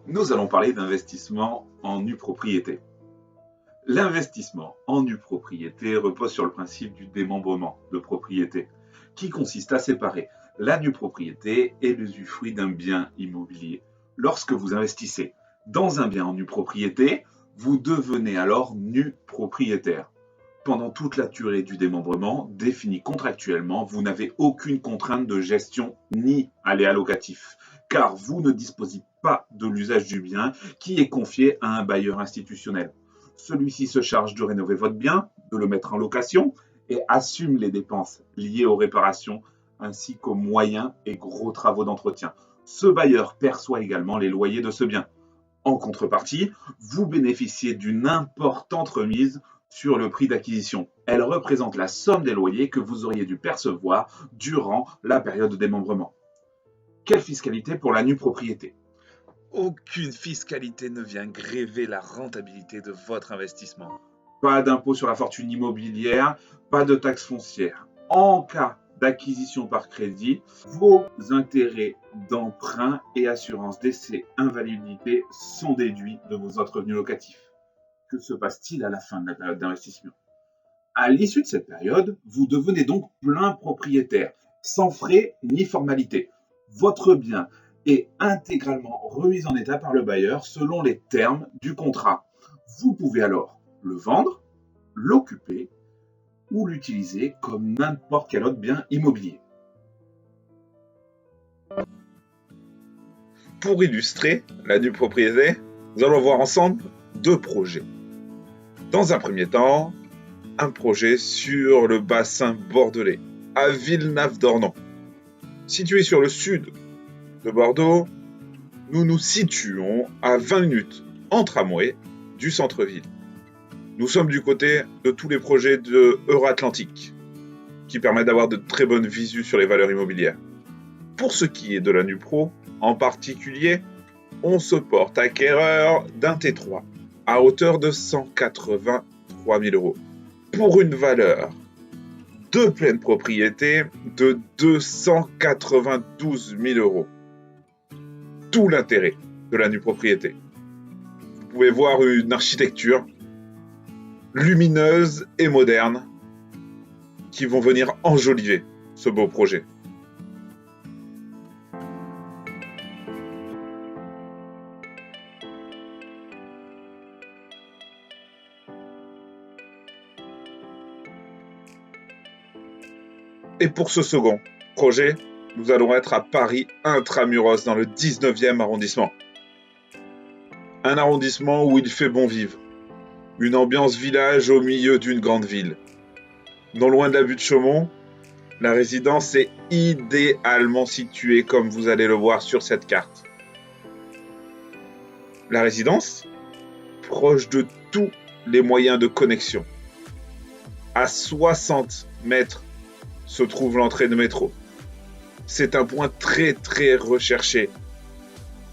Nous allons parler d'investissement en nue propriété. L'investissement en nue propriété repose sur le principe du démembrement de propriété, qui consiste à séparer la nue propriété et l'usufruit d'un bien immobilier. Lorsque vous investissez dans un bien en nue propriété, vous devenez alors nu propriétaire. Pendant toute la durée du démembrement, définie contractuellement, vous n'avez aucune contrainte de gestion ni aléa locatif, car vous ne disposez pas de l'usage du bien qui est confié à un bailleur institutionnel. Celui-ci se charge de rénover votre bien, de le mettre en location et assume les dépenses liées aux réparations ainsi qu'aux moyens et gros travaux d'entretien. Ce bailleur perçoit également les loyers de ce bien. En contrepartie, vous bénéficiez d'une importante remise sur le prix d'acquisition. Elle représente la somme des loyers que vous auriez dû percevoir durant la période de démembrement. Quelle fiscalité pour la nue propriété? Aucune fiscalité ne vient gréver la rentabilité de votre investissement. Pas d'impôt sur la fortune immobilière, pas de taxe foncière. En cas d'acquisition par crédit, vos intérêts d'emprunt et assurance décès invalidité sont déduits de vos autres revenus locatifs. Que se passe-t-il à la fin de la période d'investissement? À l'issue de cette période, vous devenez donc plein propriétaire, sans frais ni formalité. Votre bien est intégralement remis en état par le bailleur selon les termes du contrat. Vous pouvez alors le vendre, l'occuper ou l'utiliser comme n'importe quel autre bien immobilier. Pour illustrer la nue propriété, nous allons voir ensemble deux projets. Dans un premier temps, un projet sur le bassin bordelais, à Villenave-d'Ornon. Situé sur le sud de Bordeaux, nous nous situons à 20 minutes en tramway du centre-ville. Nous sommes du côté de tous les projets de Euratlantique, qui permettent d'avoir de très bonnes visus sur les valeurs immobilières. Pour ce qui est de la NuPro, en particulier, on se porte acquéreur d'un T3 à hauteur de 183 000 euros pour une valeur de pleine propriété de 292 000 euros. Tout l'intérêt de la nue propriété. Vous pouvez voir une architecture lumineuse et moderne qui vont venir enjoliver ce beau projet. Et pour ce second projet, nous allons être à Paris intramuros dans le 19e arrondissement. Un arrondissement où il fait bon vivre. Une ambiance village au milieu d'une grande ville. Non loin de la butte Chaumont, la résidence est idéalement située comme vous allez le voir sur cette carte. La résidence, proche de tous les moyens de connexion. À 60 mètres se trouve l'entrée de métro. C'est un point très très recherché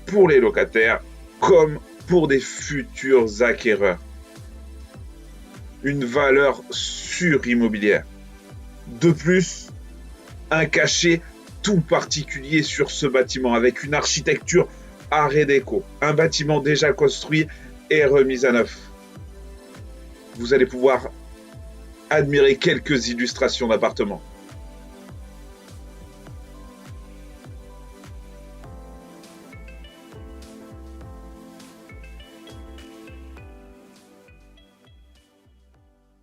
pour les locataires comme pour des futurs acquéreurs. Une valeur sur-immobilière. De plus, un cachet tout particulier sur ce bâtiment avec une architecture art et déco. Un bâtiment déjà construit et remis à neuf. Vous allez pouvoir admirer quelques illustrations d'appartements.